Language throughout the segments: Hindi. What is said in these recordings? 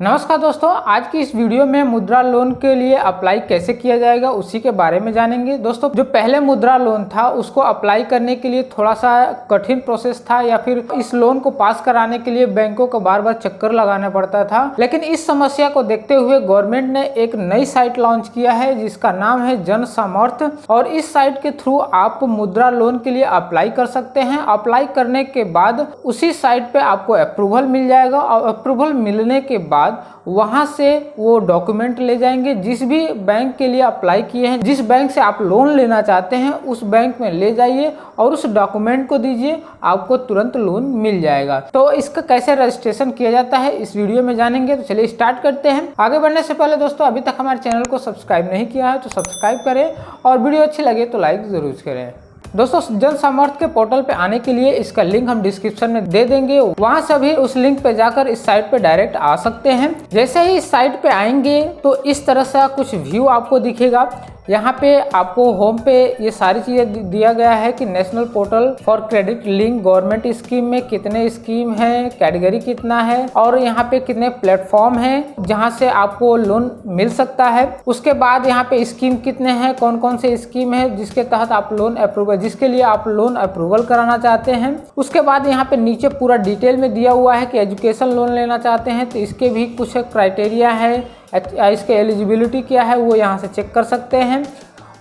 नमस्कार दोस्तों, आज की इस वीडियो में मुद्रा लोन के लिए अप्लाई कैसे किया जाएगा उसी के बारे में जानेंगे। दोस्तों, जो पहले मुद्रा लोन था उसको अप्लाई करने के लिए थोड़ा सा कठिन प्रोसेस था, या फिर इस लोन को पास कराने के लिए बैंकों को बार बार चक्कर लगाना पड़ता था। लेकिन इस समस्या को देखते हुए गवर्नमेंट ने एक नई साइट लॉन्च किया है जिसका नाम है जन सामर्थ्य, और इस साइट के थ्रू आप मुद्रा लोन के लिए अप्लाई कर सकते हैं। अप्लाई करने के बाद उसी साइट पे आपको अप्रूवल मिल जाएगा, और अप्रूवल मिलने के बाद वहां से वो डॉक्यूमेंट ले जाएंगे। जिस भी बैंक के लिए अप्लाई किए हैं, जिस बैंक से आप लोन लेना चाहते हैं उस बैंक में ले जाइए और उस डॉक्यूमेंट को दीजिए, आपको तुरंत लोन मिल जाएगा। तो इसका कैसे रजिस्ट्रेशन किया जाता है इस वीडियो में जानेंगे। तो चलिए स्टार्ट करते हैं। आगे बढ़ने से पहले दोस्तों, अभी तक हमारे चैनल को सब्सक्राइब नहीं किया है तो सब्सक्राइब करें, और वीडियो अच्छी लगे तो लाइक जरूर करें। दोस्तों, जन सामर्थ्य के पोर्टल पे आने के लिए इसका लिंक हम डिस्क्रिप्शन में दे देंगे, वहां से भी उस लिंक पे जाकर इस साइट पे डायरेक्ट आ सकते हैं। जैसे ही इस साइट पे आएंगे तो इस तरह से कुछ व्यू आपको दिखेगा। यहाँ पे आपको होम पे ये सारी चीज़ें दिया गया है कि national portal for credit link government scheme में कितने स्कीम है, कैटेगरी कितना है, और यहाँ पे कितने प्लेटफॉर्म हैं जहाँ से आपको लोन मिल सकता है। उसके बाद यहाँ पे स्कीम कितने हैं, कौन कौन से स्कीम है जिसके तहत आप लोन अप्रूवल, जिसके लिए आप लोन अप्रूवल कराना चाहते हैं। उसके बाद यहाँ पे नीचे पूरा डिटेल में दिया हुआ है कि एजुकेशन लोन लेना चाहते हैं तो इसके भी कुछ क्राइटेरिया है, इसके एलिजिबिलिटी क्या है वो यहाँ से चेक कर सकते हैं।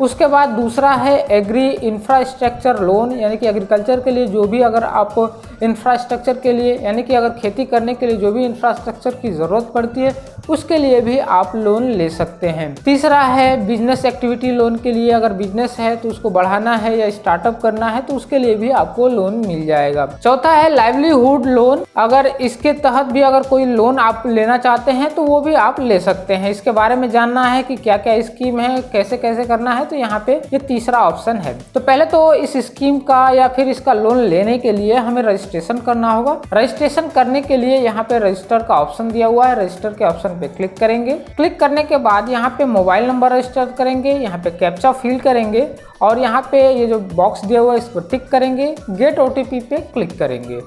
उसके बाद दूसरा है एग्री इंफ्रास्ट्रक्चर लोन, यानी कि एग्रीकल्चर के लिए जो भी अगर आप इंफ्रास्ट्रक्चर के लिए, यानी कि अगर खेती करने के लिए जो भी इंफ्रास्ट्रक्चर की ज़रूरत पड़ती है उसके लिए भी आप लोन ले सकते हैं। तीसरा है बिजनेस एक्टिविटी लोन के लिए, अगर बिजनेस है तो उसको बढ़ाना है या स्टार्टअप करना है तो उसके लिए भी आपको लोन मिल जाएगा। चौथा है लाइवलीहुड लोन, अगर इसके तहत भी अगर कोई लोन आप लेना चाहते हैं तो वो भी आप ले सकते हैं। इसके बारे में जानना है कि क्या क्या स्कीम है, कैसे कैसे करना है, तो यहाँ पे ये तीसरा ऑप्शन है। तो पहले तो इस स्कीम का या फिर इसका लोन लेने के लिए हमें रजिस्ट्रेशन करना होगा। रजिस्ट्रेशन करने के लिए यहाँ पे रजिस्टर का ऑप्शन दिया हुआ है, रजिस्टर के ऑप्शन पे क्लिक करेंगे। क्लिक करने के बाद यहाँ पे मोबाइल नंबर रजिस्टर करेंगे, यहाँ पे कैप्चा फिल करेंगे, और यहाँ पे ये जो बॉक्स दिया हुआ है इस पर टिक करेंगे। गेट OTP पे क्लिक करेंगे।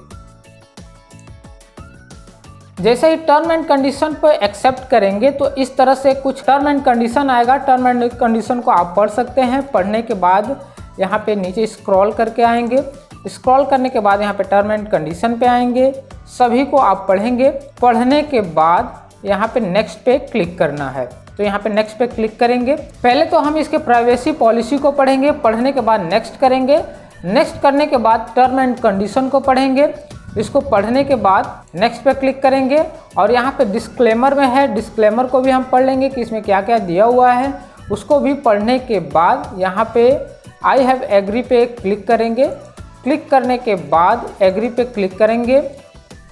जैसे ही टर्म एंड कंडीशन पर एक्सेप्ट करेंगे तो इस तरह से कुछ टर्म एंड कंडीशन आएगा। टर्म एंड कंडीशन को आप पढ़ सकते हैं। पढ़ने के बाद यहाँ पे नीचे स्क्रॉल करके आएंगे। स्क्रॉल करने के बाद यहाँ पे टर्म एंड कंडीशन पे आएंगे, सभी को आप पढ़ेंगे। पढ़ने के बाद यहाँ पे नेक्स्ट पे क्लिक करना है, तो यहाँ पे नेक्स्ट पे क्लिक करेंगे। पहले तो हम इसके प्राइवेसी पॉलिसी को पढ़ेंगे, पढ़ने के बाद नेक्स्ट करेंगे। नेक्स्ट करने के बाद टर्म एंड कंडीशन को पढ़ेंगे। इसको पढ़ने के बाद नेक्स्ट पे क्लिक करेंगे, और यहाँ पे डिस्क्लेमर में है, डिस्क्लेमर को भी हम पढ़ लेंगे कि इसमें क्या क्या दिया हुआ है। उसको भी पढ़ने के बाद यहाँ पे आई हैव एग्री पे क्लिक करेंगे। क्लिक करने के बाद एग्री पे क्लिक करेंगे।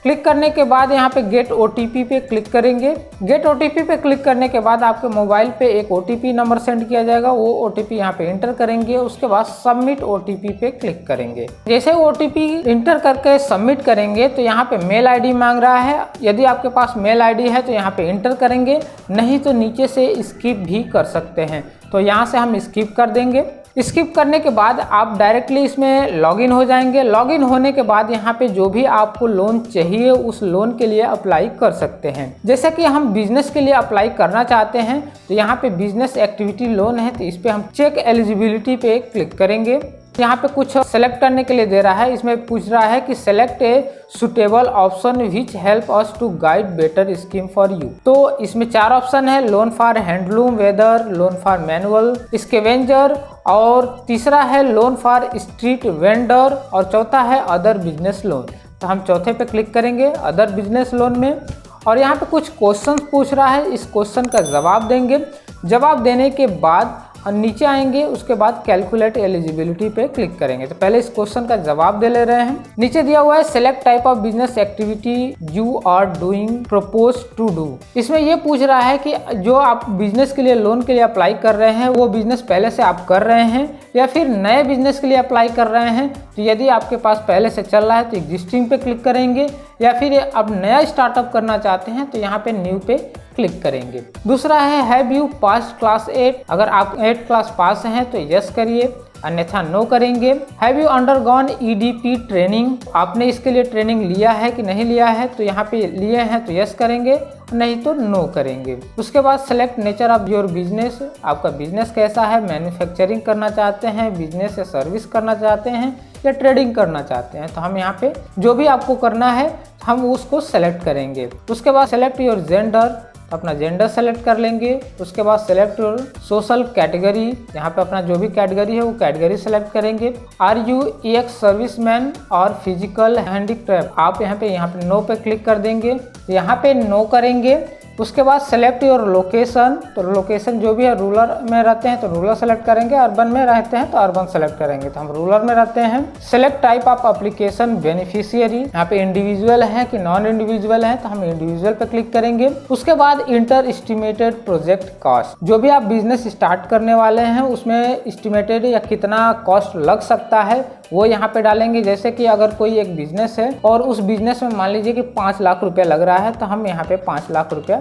क्लिक करने के बाद यहाँ पे गेट OTP पे क्लिक करेंगे। गेट OTP पे क्लिक करने के बाद आपके मोबाइल पे एक OTP नंबर सेंड किया जाएगा, वो OTP यहाँ पे इंटर करेंगे। उसके बाद सबमिट OTP पे क्लिक करेंगे। जैसे OTP इंटर करके सबमिट करेंगे तो यहाँ पे मेल ID मांग रहा है। यदि आपके पास मेल ID है तो यहाँ पे इंटर करेंगे, नहीं तो नीचे से स्किप भी कर सकते हैं। तो यहाँ से हम स्किप कर देंगे। स्किप करने के बाद आप डायरेक्टली इसमें लॉगिन हो जाएंगे। लॉगिन होने के बाद यहाँ पे जो भी आपको लोन चाहिए उस लोन के लिए अप्लाई कर सकते हैं। जैसे कि हम बिजनेस के लिए अप्लाई करना चाहते हैं तो यहाँ पे बिजनेस एक्टिविटी लोन है, तो इस पे हम चेक एलिजिबिलिटी पे क्लिक करेंगे। यहाँ पे कुछ सेलेक्ट करने के लिए दे रहा है। इसमें पूछ रहा है कि select a suitable option which help us to guide better scheme for you. तो इसमें 4 ऑप्शन है, loan for handloom weaver, loan for manual scavenger, और तीसरा है लोन फॉर स्ट्रीट वेंडर, और चौथा है अदर बिजनेस लोन। तो हम चौथे पे क्लिक करेंगे अदर बिजनेस लोन में, और यहाँ पे कुछ क्वेश्चन पूछ रहा है, इस क्वेश्चन का जवाब देंगे। जवाब देने के बाद और नीचे आएंगे, उसके बाद कैलकुलेट एलिजिबिलिटी पे क्लिक करेंगे। तो पहले इस क्वेश्चन का जवाब दे ले रहे हैं। नीचे दिया हुआ है select type of business activity you are doing propose to do. इसमें ये पूछ रहा है कि जो आप बिजनेस के लिए लोन के लिए अप्लाई कर रहे हैं वो बिजनेस पहले से आप कर रहे हैं या फिर नए बिजनेस के लिए अप्लाई कर रहे हैं। तो यदि आपके पास पहले से चल रहा है तो एग्जिस्टिंग पे क्लिक करेंगे, या फिर आप नया स्टार्टअप करना चाहते हैं तो यहाँ पे न्यू पे क्लिक करेंगे। दूसरा है हैव यू पास क्लास 8, अगर आप 8 क्लास पास हैं तो यस करिए। अन्यथा नो करेंगे। Have you undergone EDP training, आपने इसके लिए ट्रेनिंग लिया है कि नहीं लिया है, तो यहाँ पे लिए हैं तो यस करेंगे, नहीं तो नो करेंगे। उसके बाद select nature of your business, आपका बिजनेस कैसा है, मैन्युफैक्चरिंग करना चाहते हैं, बिजनेस या सर्विस करना चाहते हैं या ट्रेडिंग करना चाहते हैं, तो हम यहाँ पे जो भी आपको करना है हम उसको सेलेक्ट करेंगे। उसके बाद सेलेक्ट योर जेंडर, अपना जेंडर सेलेक्ट कर लेंगे। उसके बाद सेलेक्ट योर सोशल कैटेगरी, यहाँ पे अपना जो भी कैटेगरी है वो कैटेगरी सेलेक्ट करेंगे। आर यू एक्स सर्विसमैन और फिजिकल हैंडीक्राफ्ट, आप यहाँ पे नो पे क्लिक कर देंगे, यहाँ पे नो करेंगे। उसके बाद सेलेक्ट योर लोकेशन, तो लोकेशन जो भी है रूरल में रहते हैं तो रूरल सेलेक्ट करेंगे, अर्बन में रहते हैं तो अर्बन सेलेक्ट करेंगे, तो हम रूरल में रहते हैं। Select type of application beneficiary, यहाँ पे इंडिविजुअल है कि नॉन इंडिविजुअल है, तो हम इंडिविजुअल पे क्लिक करेंगे। उसके बाद इंटर एस्टिमेटेड प्रोजेक्ट कॉस्ट, जो भी आप बिजनेस स्टार्ट करने वाले हैं उसमें एस्टिमेटेड या कितना कॉस्ट लग सकता है वो यहाँ पे डालेंगे। जैसे कि अगर कोई एक बिजनेस है और उस बिजनेस में मान लीजिए कि 5 लाख रुपया लग रहा है, तो हम यहाँ पे 5 लाख रुपया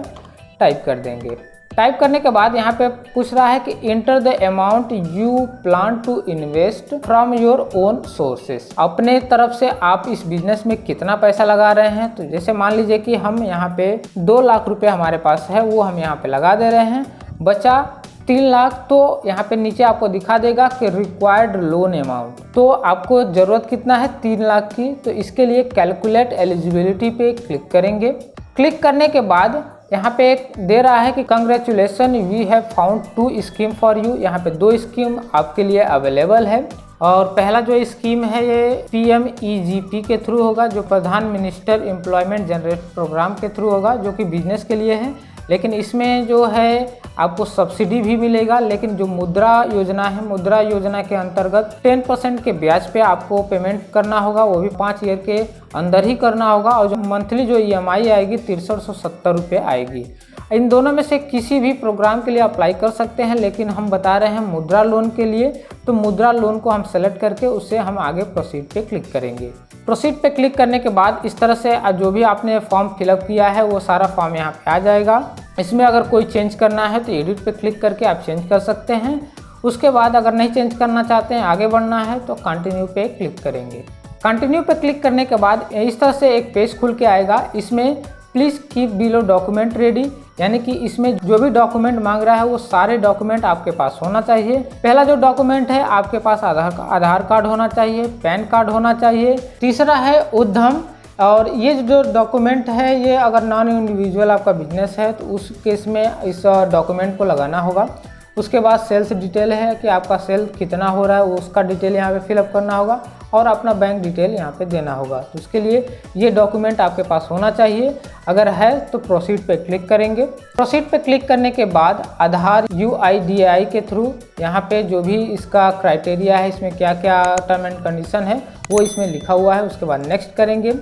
टाइप कर देंगे। टाइप करने के बाद यहाँ पे पूछ रहा है कि enter the amount you plan to invest from your own sources, अपने तरफ से आप इस बिजनेस में कितना पैसा लगा रहे हैं। तो जैसे मान लीजिए कि हम यहाँ पे 2 लाख रुपया हमारे पास है, वो हम यहाँ पे लगा दे रहे हैं, बचा 3 लाख, तो यहाँ पे नीचे आपको दिखा देगा कि रिक्वायर्ड लोन अमाउंट, तो आपको ज़रूरत कितना है 3 लाख की। तो इसके लिए कैलकुलेट एलिजिबिलिटी पे क्लिक करेंगे। क्लिक करने के बाद यहाँ पे एक दे रहा है कि congratulation we have found 2 scheme for you, यहाँ पे 2 स्कीम आपके लिए अवेलेबल है। और पहला जो स्कीम है ये PMEGP के थ्रू होगा, जो प्रधान मिनिस्टर एम्प्लॉयमेंट जनरेट प्रोग्राम के थ्रू होगा, जो कि बिजनेस के लिए है। लेकिन इसमें जो है आपको सब्सिडी भी मिलेगा, लेकिन जो मुद्रा योजना है, मुद्रा योजना के अंतर्गत 10% के ब्याज पे आपको पेमेंट करना होगा, वो भी 5 ईयर के अंदर ही करना होगा। और जो मंथली जो EMI आएगी 6370 रुपये आएगी। इन दोनों में से किसी भी प्रोग्राम के लिए अप्लाई कर सकते हैं, लेकिन हम बता रहे हैं मुद्रा लोन के लिए, तो मुद्रा लोन को हम सेलेक्ट करके उससे हम आगे प्रोसीड पे क्लिक करेंगे। प्रोसीड पे क्लिक करने के बाद इस तरह से जो भी आपने फॉर्म फिलअप किया है वो सारा फॉर्म यहाँ पे आ जाएगा। इसमें अगर कोई चेंज करना है तो एडिट पे क्लिक करके आप चेंज कर सकते हैं। उसके बाद अगर नहीं चेंज करना चाहते हैं, आगे बढ़ना है, तो कंटिन्यू पे क्लिक करेंगे। कंटिन्यू पे क्लिक करने के बाद इस तरह से एक पेज खुल के आएगा। इसमें please keep below document ready, यानी कि इसमें जो भी डॉक्यूमेंट मांग रहा है वो सारे डॉक्यूमेंट आपके पास होना चाहिए। पहला जो डॉक्यूमेंट है आपके पास आधार कार्ड होना चाहिए, पैन कार्ड होना चाहिए। तीसरा है उद्यम, और ये जो डॉक्यूमेंट है ये अगर नॉन इंडिविजुअल आपका बिजनेस है तो उस केस में इस डॉक्यूमेंट को लगाना होगा। उसके बाद सेल्स डिटेल है कि आपका सेल कितना हो रहा है, उसका डिटेल यहाँ पे फिलअप करना होगा, और अपना बैंक डिटेल यहाँ पे देना होगा। तो उसके लिए ये डॉक्यूमेंट आपके पास होना चाहिए। अगर है तो प्रोसीड पे क्लिक करेंगे। प्रोसीड पे क्लिक करने के बाद आधार UIDAI के थ्रू यहाँ पे जो भी इसका क्राइटेरिया है, इसमें क्या क्या टर्म एंड कंडीशन है वो इसमें लिखा हुआ है। उसके बाद नेक्स्ट करेंगे।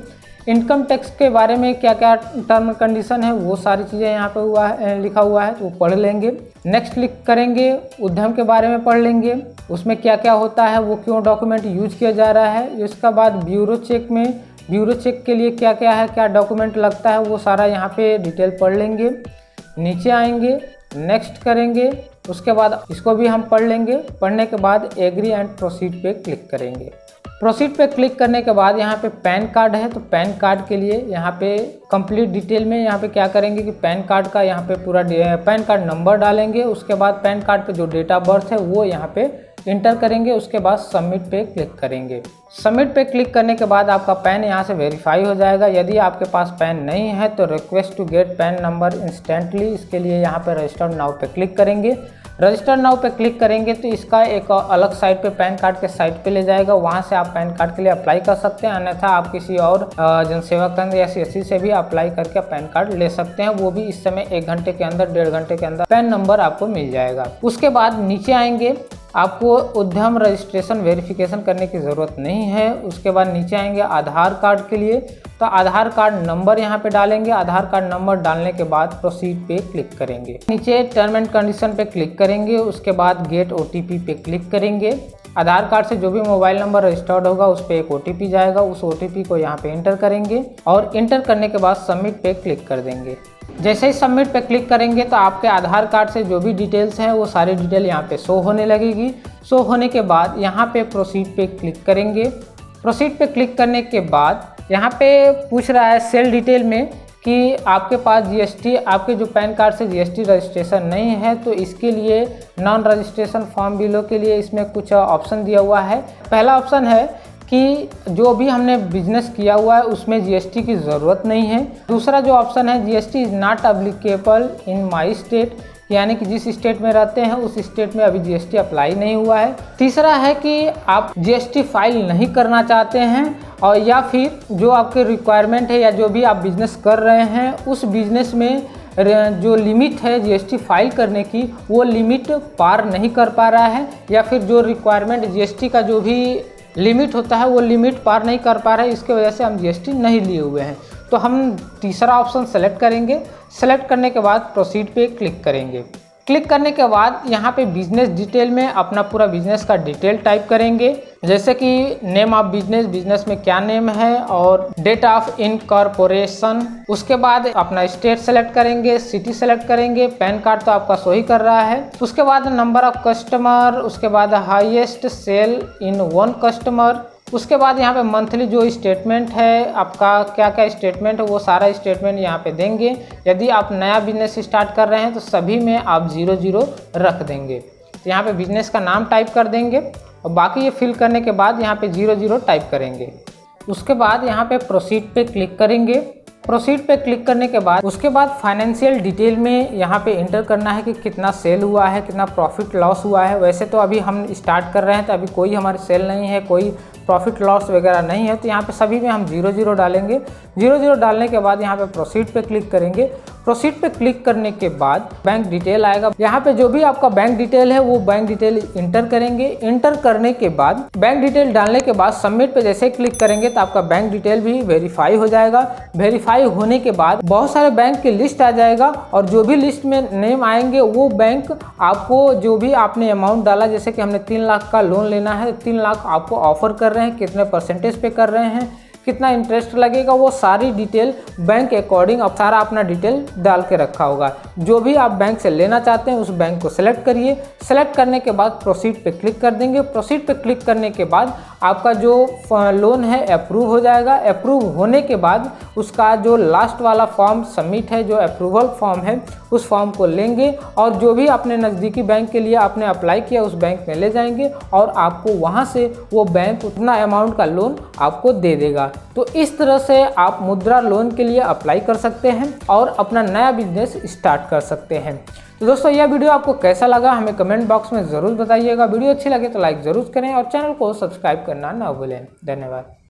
इनकम टैक्स के बारे में क्या क्या टर्म कंडीशन है वो सारी चीज़ें यहाँ पे लिखा हुआ है, तो वो पढ़ लेंगे। नेक्स्ट क्लिक करेंगे। उद्यम के बारे में पढ़ लेंगे, उसमें क्या क्या होता है, वो क्यों डॉक्यूमेंट यूज किया जा रहा है। इसके बाद ब्यूरो चेक में, ब्यूरो चेक के लिए क्या क्या है, क्या डॉक्यूमेंट लगता है, वो सारा यहाँ पे डिटेल पढ़ लेंगे। नीचे आएंगे, नेक्स्ट करेंगे। उसके बाद इसको भी हम पढ़ लेंगे। पढ़ने के बाद एग्री एंड प्रोसीड पे क्लिक करेंगे। प्रोसीड पे क्लिक करने के बाद यहाँ पे पैन कार्ड है, तो पैन कार्ड के लिए यहाँ पे कंप्लीट डिटेल में यहाँ पे क्या करेंगे कि पैन कार्ड का यहाँ पे पूरा पैन कार्ड नंबर डालेंगे। उसके बाद पैन कार्ड पे जो डेट ऑफ बर्थ है वो यहाँ पे इंटर करेंगे। उसके बाद सबमिट पे क्लिक करेंगे। सबमिट पे क्लिक करने के बाद आपका पैन यहाँ से वेरीफाई हो जाएगा। यदि आपके पास पैन नहीं है तो request to get PAN number instantly, इसके लिए यहाँ पे रजिस्टर नाउ पे क्लिक करेंगे। रजिस्टर नाउ पे क्लिक करेंगे तो इसका एक अलग साइट पे पैन कार्ड के साइट पे ले जाएगा, वहाँ से आप पैन कार्ड के लिए अप्लाई कर सकते हैं। अन्यथा आप किसी और जनसेवा केंद्र या CSC से भी अप्लाई करके पैन कार्ड ले सकते हैं। वो भी इस समय 1 घंटे के अंदर, 1.5 घंटे के अंदर पैन नंबर आपको मिल जाएगा। उसके बाद नीचे आएंगे, आपको उद्यम रजिस्ट्रेशन वेरिफिकेशन करने की ज़रूरत नहीं है। उसके बाद नीचे आएंगे आधार कार्ड के लिए, तो आधार कार्ड नंबर यहाँ पे डालेंगे। आधार कार्ड नंबर डालने के बाद प्रोसीड पे क्लिक करेंगे। नीचे टर्म एंड कंडीशन पे क्लिक करेंगे। उसके बाद गेट OTP पे क्लिक करेंगे। आधार कार्ड से जो भी मोबाइल नंबर रजिस्टर्ड होगा उस पर एक OTP जाएगा, उस OTP को यहाँ पे इंटर करेंगे और इंटर करने के बाद सबमिट पे क्लिक कर देंगे। जैसे ही सबमिट पे क्लिक करेंगे तो आपके आधार कार्ड से जो भी डिटेल्स हैं वो सारी डिटेल यहाँ पे शो होने लगेगी। शो होने के बाद यहाँ पे प्रोसीड पे क्लिक करेंगे। प्रोसीड पे क्लिक करने के बाद यहाँ पे पूछ रहा है सेल डिटेल में कि आपके पास जीएसटी, आपके जो पैन कार्ड से जीएसटी रजिस्ट्रेशन नहीं है, तो इसके लिए नॉन रजिस्ट्रेशन फॉर्म बिलों के लिए इसमें कुछ ऑप्शन दिया हुआ है। पहला ऑप्शन है कि जो भी हमने बिजनेस किया हुआ है उसमें जीएसटी की ज़रूरत नहीं है। दूसरा जो ऑप्शन है GST is not applicable in my state, यानी कि जिस स्टेट में रहते हैं उस स्टेट में अभी जीएसटी अप्लाई नहीं हुआ है। तीसरा है कि आप जीएसटी फाइल नहीं करना चाहते हैं, और या फिर जो आपके रिक्वायरमेंट है या जो भी आप बिज़नेस कर रहे हैं उस बिज़नेस में जो लिमिट है जीएसटी फाइल करने की वो लिमिट पार नहीं कर पा रहा है, या फिर जो रिक्वायरमेंट जीएसटी का जो भी लिमिट होता है वो लिमिट पार नहीं कर पा रहा है, इसके वजह से हम जीएसटी नहीं लिए हुए हैं। तो हम तीसरा ऑप्शन सेलेक्ट करेंगे। सेलेक्ट करने के बाद प्रोसीड पे क्लिक करेंगे। क्लिक करने के बाद यहाँ पे बिजनेस डिटेल में अपना पूरा बिजनेस का डिटेल टाइप करेंगे, जैसे कि नेम ऑफ बिजनेस, बिजनेस में क्या नेम है, और डेट ऑफ इनकॉर्पोरेशन। उसके बाद अपना स्टेट सेलेक्ट करेंगे, सिटी सेलेक्ट करेंगे, पैन कार्ड तो आपका सो ही कर रहा है। उसके बाद नंबर ऑफ कस्टमर, उसके बाद highest sale in one customer. उसके बाद यहाँ पे मंथली जो स्टेटमेंट है आपका, क्या क्या स्टेटमेंट है वो सारा स्टेटमेंट यहाँ पे देंगे। यदि आप नया बिजनेस स्टार्ट कर रहे हैं तो सभी में आप 00 रख देंगे। तो यहाँ पे बिजनेस का नाम टाइप कर देंगे और बाकी ये फिल करने के बाद यहाँ पे 00 टाइप करेंगे। उसके बाद यहाँ पे प्रोसीड पे क्लिक करेंगे। प्रोसीड पे क्लिक करने के बाद उसके बाद फाइनेंशियल डिटेल में यहाँ पे इंटर करना है कि कितना सेल हुआ है, कितना प्रॉफिट लॉस हुआ है। वैसे तो अभी हम स्टार्ट कर रहे हैं तो अभी कोई हमारी सेल नहीं है, कोई प्रॉफिट लॉस वगैरह नहीं है, तो यहाँ पे सभी में हम 00 डालेंगे। 00 डालने के बाद यहाँ पे प्रोसीड पे क्लिक करेंगे। प्रोसीड पे क्लिक करने के बाद बैंक डिटेल आएगा। यहाँ पे जो भी आपका बैंक डिटेल है वो बैंक डिटेल इंटर करेंगे। इंटर करने के बाद बैंक डिटेल डालने के बाद सबमिट पे जैसे क्लिक करेंगे तो आपका बैंक डिटेल भी वेरीफाई हो जाएगा। वेरीफाई होने के बाद बहुत सारे बैंक की लिस्ट आ जाएगा, और जो भी लिस्ट में नेम आएंगे वो बैंक आपको जो भी आपने अमाउंट डाला, जैसे कि हमने 3 लाख का लोन लेना है, 3 लाख आपको ऑफर कर रहे हैं, कितने परसेंटेज पे कर रहे हैं, कितना इंटरेस्ट लगेगा, वो सारी डिटेल बैंक अकॉर्डिंग अब सारा अपना डिटेल डाल के रखा होगा। जो भी आप बैंक से लेना चाहते हैं उस बैंक को सेलेक्ट करिए। सेलेक्ट करने के बाद प्रोसीड पे क्लिक कर देंगे। प्रोसीड पे क्लिक करने के बाद आपका जो लोन है अप्रूव हो जाएगा। अप्रूव होने के बाद उसका जो लास्ट वाला फॉर्म सबमिट है, जो अप्रूवल फॉर्म है, उस फॉर्म को लेंगे और जो भी अपने नज़दीकी बैंक के लिए आपने अप्लाई किया उस बैंक में ले जाएंगे और आपको वहाँ से वो बैंक उतना अमाउंट का लोन आपको दे देगा। तो इस तरह से आप मुद्रा लोन के लिए अप्लाई कर सकते हैं और अपना नया बिजनेस स्टार्ट कर सकते हैं। तो दोस्तों यह वीडियो आपको कैसा लगा हमें कमेंट बॉक्स में ज़रूर बताइएगा। वीडियो अच्छी लगे तो लाइक ज़रूर करें और चैनल को सब्सक्राइब करना ना भूलें। धन्यवाद।